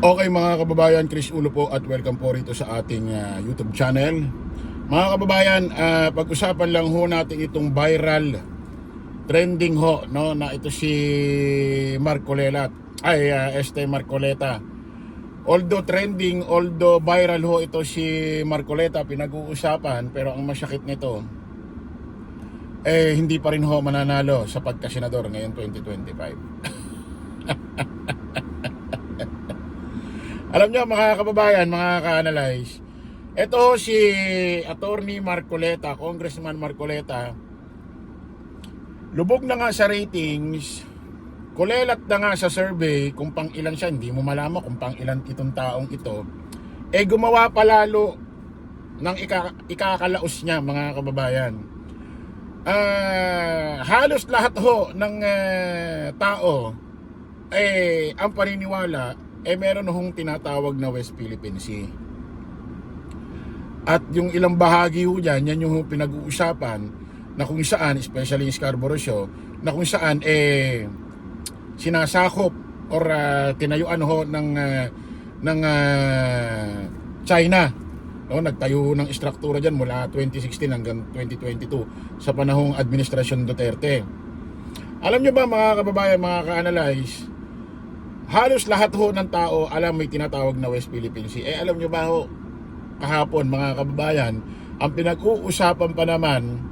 Okay mga kababayan, Chris Ulo po at welcome po rito sa ating YouTube channel. Mga kababayan, pag-usapan lang ho natin itong viral trending ho, no, na ito si Marcoleta, Este Marcoleta. Although trending, although viral ho ito si Marcoleta, pinag-uusapan, pero ang masyakit nito hindi pa rin ho mananalo sa pagkasenador ngayong 2025. Alam nyo mga kababayan, mga ka-analyze, ito si Attorney Marcoleta, Congressman Marcoleta, lubog na nga sa ratings, kulelat na nga sa survey kung pang ilan siya, hindi mo malaman kung pang ilan itong taong ito, gumawa palalo ng ikakalaos niya mga kababayan. Halos lahat ho ng tao, ang paniniwala, meron hong tinatawag na West Philippine Sea. At yung ilang bahagi ho dyan, yan yung pinag-uusapan na kung saan, especially yung Scarborough Show, na kung saan sinasakop or tinayuan ho ng China. No, nagtayo ng istruktura dyan mula 2016 hanggang 2022 sa panahong administrasyon Duterte. Alam nyo ba mga kababayan, mga ka-analyze, halos lahat ho ng tao alam may tinatawag na West Philippine Sea. Alam nyo ba ho, kahapon mga kababayan, ang pinag-uusapan pa naman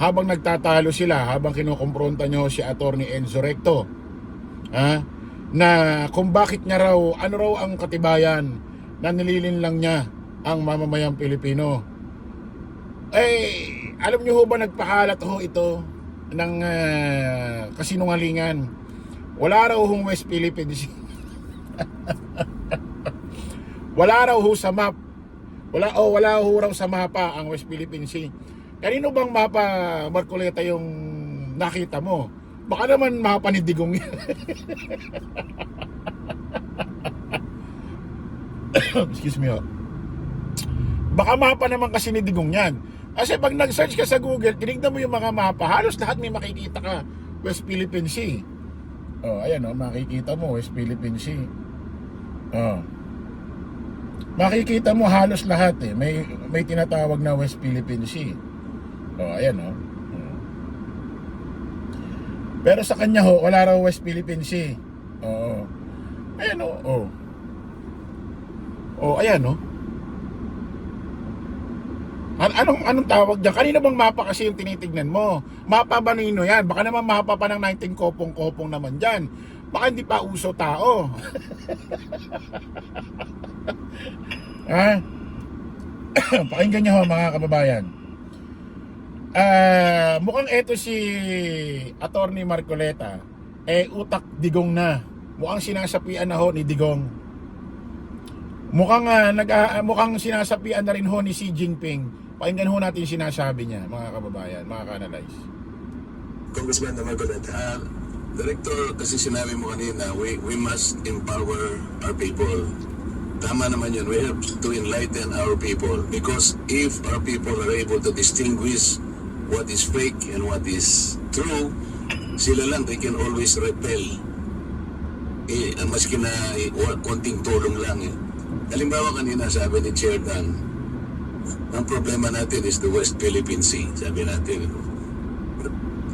habang nagtatalo sila, habang kinukumpronta nyo si Attorney Enzo Recto, na kung bakit niya raw, ano raw ang katibayan na nililin lang niya ang mamamayang Pilipino. Alam nyo ho ba nagpakalat ho ito ng kasinungalingan? Wala raw hong West Philippine Sea. Wala raw ho sa map. Wala ho raw sa mapa ang West Philippine Sea. Kanino bang mapa, Marcoleta, yung nakita mo? Baka naman mapa ni Digong yan. Excuse me. Baka mapa naman kasi ni Digong yan. Kasi pag nag-search ka sa Google, tinignan mo yung mga mapa, halos lahat may makikita ka West Philippine Sea. Ayan makikita mo West Philippine Sea. Makikita mo halos lahat may tinatawag na West Philippine Sea. Ayan Pero sa kanya ho, wala raw West Philippine Sea. Ayan ayan Anong tawag dyan? Kanina bang mapa kasi yung tinitignan mo? Mapa ba nino yan? Baka naman mapa pa ng 19 kopong-kopong naman dyan. Baka hindi pa uso tao. Pakinggan nyo ho mga kababayan. Mukhang eto si Attorney Marcoleta, utak Digong na. Mukhang sinasapian na ho ni Digong. Mukhang sinasapian na rin ho ni Xi Jinping. Pakinggan ho natin yung sinasabi niya, mga kababayan, mga ka-analyze. Congressman Marcoleta, Director, kasi sinabi mo kanina, we must empower our people. Tama naman yun. We have to enlighten our people. Because if our people are able to distinguish what is fake and what is true, sila lang, they can always repel. Maski na konting tulong lang. Halimbawa kanina, sabi ni Chair Dan, ang problema natin is the West Philippine Sea. Sabi natin,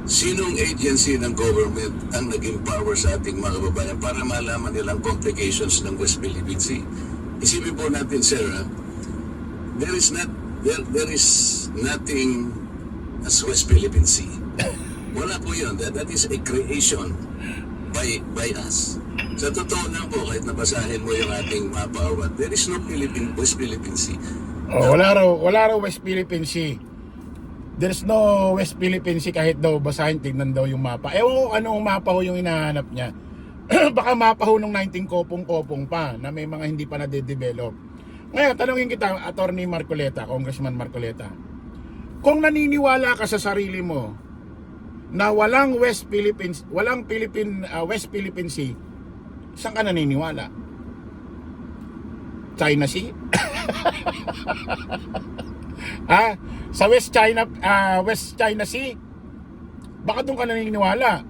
sinong agency ng government ang nag-empower sa ating mga kababayan para malaman nilang complications ng West Philippine Sea? Isipin po natin, sir, there is nothing as West Philippine Sea. Wala po yun. That is a creation by us. Sa totoo lang po, kahit nabasahin mo yung ating mapa or what, there is no West Philippine Sea. Wala raw West Philippine Sea. There's no West Philippine Sea kahit daw basahin, tignan daw yung mapa. Ewan ko anong mapa ho yung hinahanap niya. Baka mapa ho nung 19 kopong-kopong pa na may mga hindi pa na-develop. Ngayon, tanongin kita, Attorney Marcoleta, Congressman Marcoleta. Kung naniniwala ka sa sarili mo na walang West Philippine Sea, saan ka naniniwala? China Sea? Sa West China Sea? Baka doon ka naniniwala.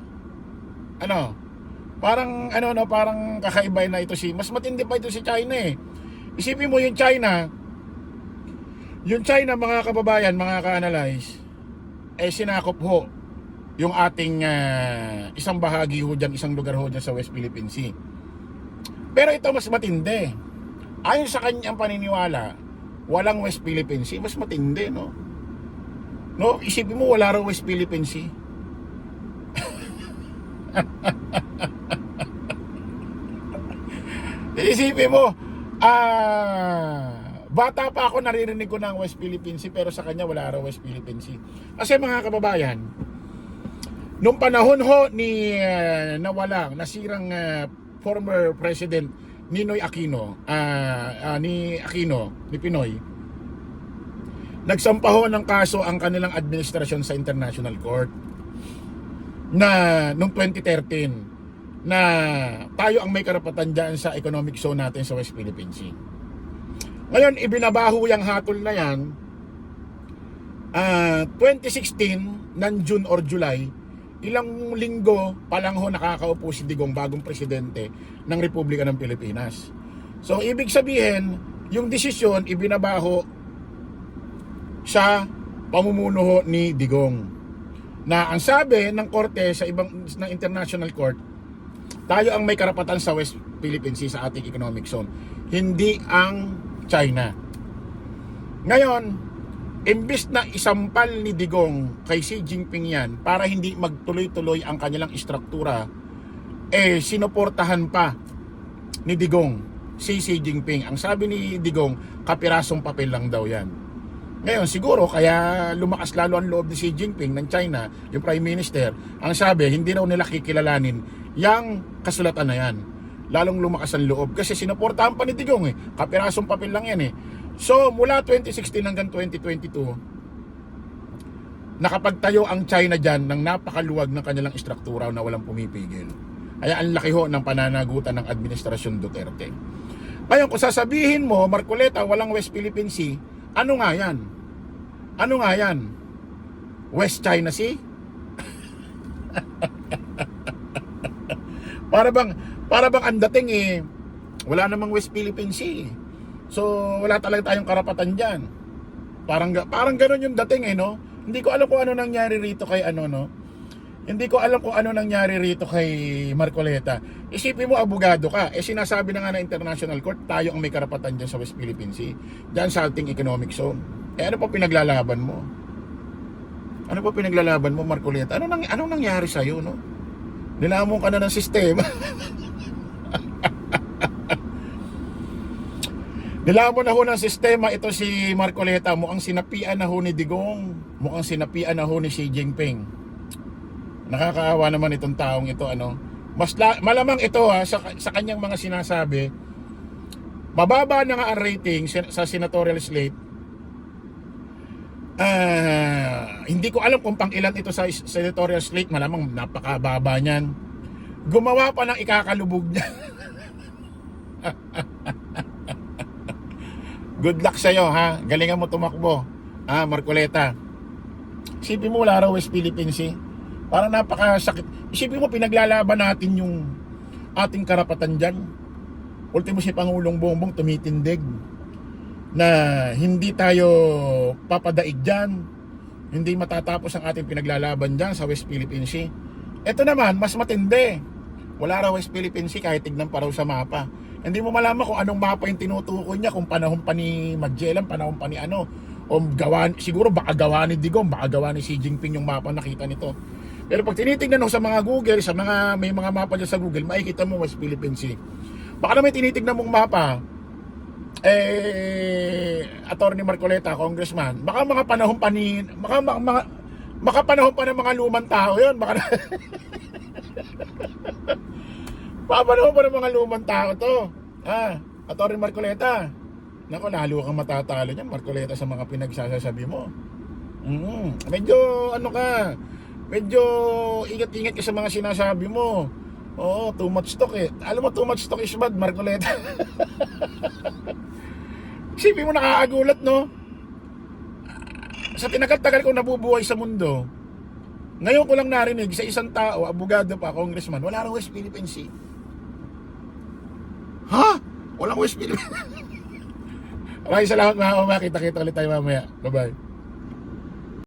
Parang ano no, parang kakaiba na ito mas matindi pa ito si China eh. Isipin mo yung China mga kababayan, mga ka-analyze, sinakop ho yung ating isang bahagi ho dyan, isang lugar ho dyan sa West Philippine Sea. Pero ito mas matindi. Ayon sa kanyang paniniwala, walang West Philippine Sea, mas matindi, no? No, isipin mo wala raw West Philippine Sea. Isipin mo, bata pa ako naririnig ko ng West Philippine Sea, pero sa kanya wala raw West Philippine Sea. Kasi mga kababayan, nung panahon ho ni nasirang former President Ninoy Aquino, ni Pinoy, nagsampa ho ng kaso ang kanilang administrasyon sa International Court na noong 2013 na tayo ang may karapatan dyan sa economic zone natin sa West Philippine Sea. Ngayon, ibinabaho yung hatol na yan 2016 ng June or July. Ilang linggo pa lang ho nakakaupo si Digong, bagong presidente ng Republika ng Pilipinas. So ibig sabihin, yung desisyon ibinabaho sa pamumuno ho ni Digong. Na ang sabi ng korte sa ng International Court, tayo ang may karapatan sa West Philippine Sea sa ating economic zone, hindi ang China. Ngayon, imbis na isampal ni Digong kay Xi Jinping yan para hindi magtuloy-tuloy ang kanilang istruktura, sinuportahan pa ni Digong si Xi Jinping. Ang sabi ni Digong, kapirasong papel lang daw yan. Ngayon siguro kaya lumakas lalo ang loob ni Xi Jinping ng China, yung Prime Minister. Ang sabi, hindi raw nila kikilalanin yung kasulatan na yan. Lalong lumakas ang loob kasi sinuportahan pa ni Digong kapirasong papel lang yan So mula 2016 hanggang 2022, nakapagtayo ang China dyan ng napakaluwag ng kanilang istruktura na walang pumipigil. Kaya ang laki ho ng pananagutan ng administrasyon Duterte. Ngayon kung sasabihin mo, Marcoleta, walang West Philippine Sea, ano nga yan? Ano nga yan? West China Sea? Para bang ang dating wala namang West Philippine Sea. So wala talaga tayong karapatan diyan. Parang ganoon yung dating no. Hindi ko alam kung ano nangyari rito kay Hindi ko alam kung ano nangyari rito kay Marcoleta. Isipin mo, abogado ka. Sinasabi na nga na International Court, tayo ang may karapatan diyan sa West Philippine Sea, diyan sa ating economic zone. Ano pa pinaglalaban mo? Ano pa pinaglalaban mo, Marcoleta? Anong nangyari sa iyo, no? Nilamon ka na ng sistema. Nilamon na ho ng sistema ito si Marcoleta. Mukhang sinapian na ho ni Digong. Mukhang sinapian na ho ni Xi Jinping. Nakakaawa naman itong taong ito, malamang ito sa kanyang mga sinasabi, mababa na nga ang rating sa senatorial slate. Hindi ko alam kung pang ilan ito sa senatorial slate, malamang napakababa niyan. Gumawa pa ng ikakalubog niya. Good luck sa'yo, galingan mo tumakbo, Marcoleta. Isipin mo wala raw West Philippine Sea. Parang napakasakit. Isipin mo pinaglalaban natin yung ating karapatan dyan. Ultimo si Pangulong Bongbong tumitindig na hindi tayo papadaig dyan, hindi matatapos ang ating pinaglalaban dyan sa West Philippine Sea. Ito naman mas matindi. Wala raw West Philippine Sea kahit tignan pa raw sa mapa. Hindi mo malaman kung anong mapa yung tinutukoy niya, kung panahon pa ni Magellan, panahon pa ni o siguro baka gawa ni Digong, baka gawa ni Xi Jinping yung mapa nakita nito. Pero pag tinitingnan mo sa mga Google, may mga mapa dyan sa Google, makikita mo West Philippine Sea. Baka na may tinitingnan mong mapa, Attorney Marcoleta, Congressman, baka mga panahon pa ni, baka panahon pa ng mga lumang tao yun, baka panahon pa ng mga lumang tao to. Attorney Marcoleta, naku, lalo kang matatalo niyan, Marcoleta, sa mga pinagsasabi mo. Medyo medyo ingat-ingat ka sa mga sinasabi mo. Oo, too much talk Alam mo, too much talk is bad, Marcoleta. Isipin mo, nakakagulat, no? Sa tinagal-tagal ko nabubuhay sa mundo, Ngayon ko lang narinig sa isang tao, abogado pa, congressman, wala raw West Philippine Sea. Ha? Walang West Philippine. Maraming salamat mga kababayan. Kita-kita ulit tayo mamaya. Bye-bye.